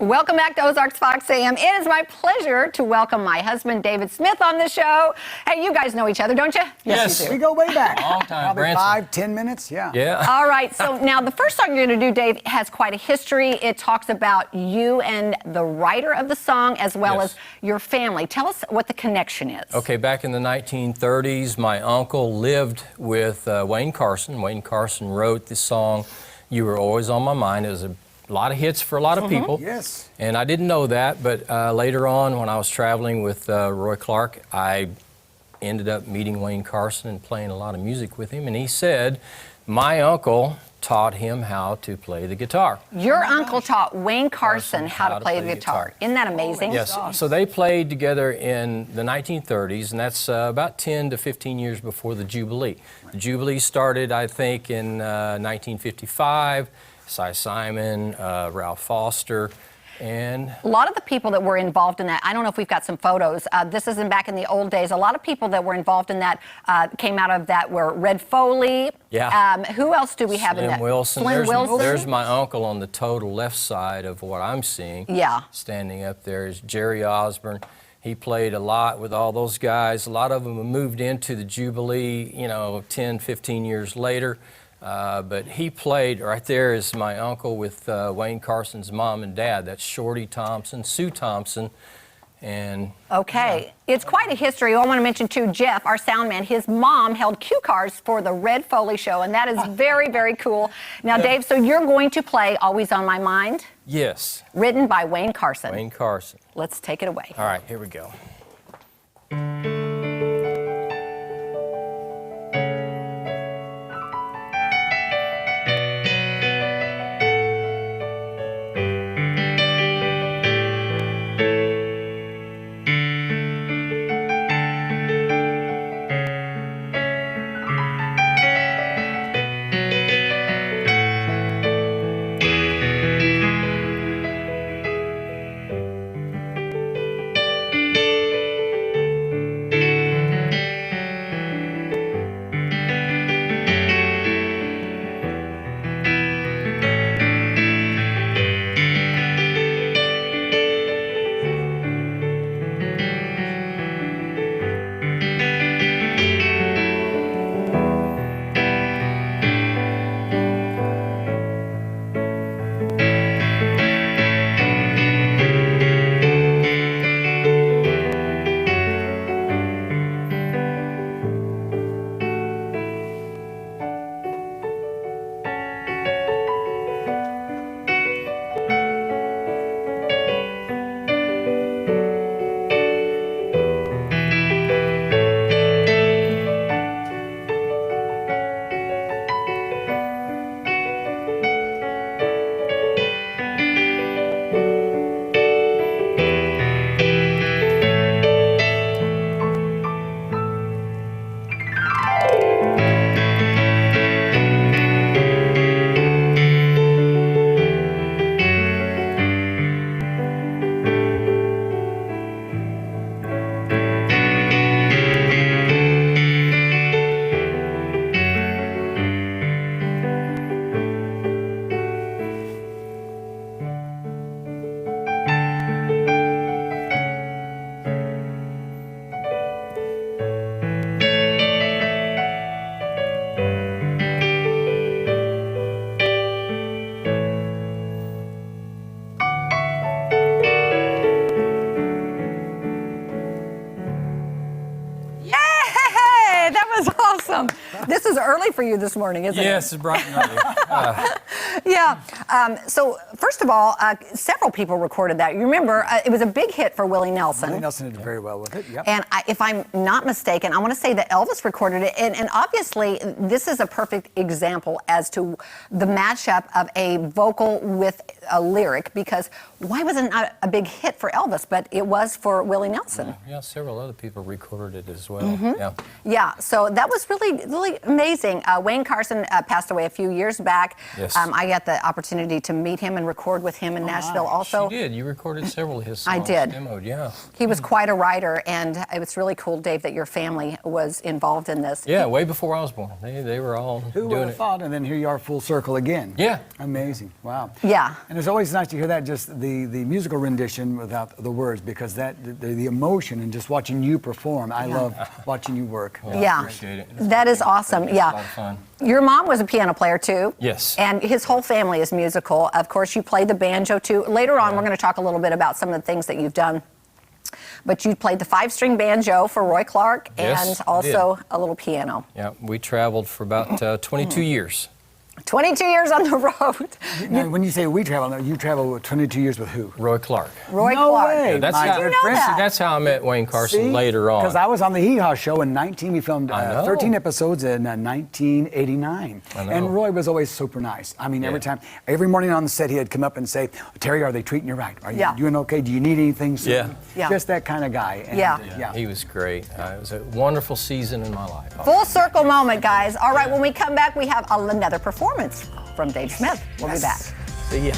Welcome back to Ozarks Fox AM. It is my pleasure to welcome my husband, David Smith, on the show. Hey, you guys know each other, don't you? Yes, you do. we go way back. Long time, Probably Branson. 5-10 minutes, yeah. Yeah. All right, so now the first song you're going to do, Dave, has quite a history. It talks about you and the writer of the song as well as your family. Tell us what the connection is. Okay, back in the 1930s, my uncle lived with Wayne Carson. Wayne Carson wrote the song, You Were Always on My Mind. It was a lot of hits for a lot of people. Yes. And I didn't know that, but later on when I was traveling with Roy Clark, I ended up meeting Wayne Carson and playing a lot of music with him. And he said, my uncle taught him how to play the guitar. Your uncle taught Wayne Carson how to play the guitar. Isn't that amazing? Yes, so they played together in the 1930s, and that's about 10 to 15 years before the Jubilee. The Jubilee started, I think, in 1955. Cy Simon, Ralph Foster, and a lot of the people that were involved in that, I don't know if we've got some photos. This isn't back in the old days. A lot of people that were involved in that came out of that were Red Foley. Yeah. Who else do we have in that? Wilson. Slim Wilson. There's my uncle on the total left side of what I'm seeing. Yeah. Standing up there is Jerry Osborne. He played a lot with all those guys. A lot of them moved into the Jubilee, 10, 15 years later. But he played, right there is my uncle with Wayne Carson's mom and dad. That's Shorty Thompson, Sue Thompson, and... Okay. Yeah. It's quite a history. I want to mention, too, Jeff, our sound man, his mom held cue cards for the Red Foley show, and that is very, very cool. Now, Dave, so you're going to play Always on My Mind? Yes. Written by Wayne Carson. Wayne Carson. Let's take it away. All right, here we go. Awesome. This is early for you this morning, isn't it? Yes, it's bright and early. Yeah. So, first of all, several people recorded that. You remember, it was a big hit for Willie Nelson. Willie Nelson did very well with it, yep. And if I'm not mistaken, I want to say that Elvis recorded it. And obviously, this is a perfect example as to the mashup of a vocal with a lyric, because why was it not a big hit for Elvis, but it was for Willie Nelson? Yeah, several other people recorded it as well. Mm-hmm. Yeah, so that was really, really amazing. Wayne Carson passed away a few years back. Yes. I got the opportunity to meet him and record with him in Nashville also. She did. You recorded several of his songs. I did. Demoed, yeah. He was quite a writer, and it was really cool, Dave, that your family was involved in this. Yeah, way before I was born. They were all Who would doing have it. thought? And then here you are, full circle again. Yeah. Amazing. Wow. Yeah. And it's always nice to hear that, just the musical rendition without the words, because the emotion and just watching you perform. I love watching you work. Yeah. Appreciate it. That is awesome. It's a Yeah. lot of fun. Your mom was a piano player too. Yes. And his whole family is musical. Of course, you played the banjo too. Later on, we're going to talk a little bit about some of the things that you've done. But you played the 5-string banjo for Roy Clark Yes, and I also a little piano. Yeah, we traveled for about 22 years. 22 years on the road. Now, when you say we travel, now you travel 22 years with who? Roy Clark. Roy No Clark. way. That's My how, good know friend. that? that's how I met Wayne Carson later on. Because I was on the Hee Haw show in 19. We filmed I know. 13 episodes in 1989. I know. And Roy was always super nice. I mean, Yeah. every morning on the set, he'd come up and say, "Terry, are they treating you right? Are you Yeah. doing okay? Do you need anything?" soon?" Yeah. Yeah. Just that kind of guy. And, Yeah. yeah. He was great. It was a wonderful season in my life. Full circle moment, guys. All right, when we come back, we have another performance from Dave Smith. We'll be back. See ya.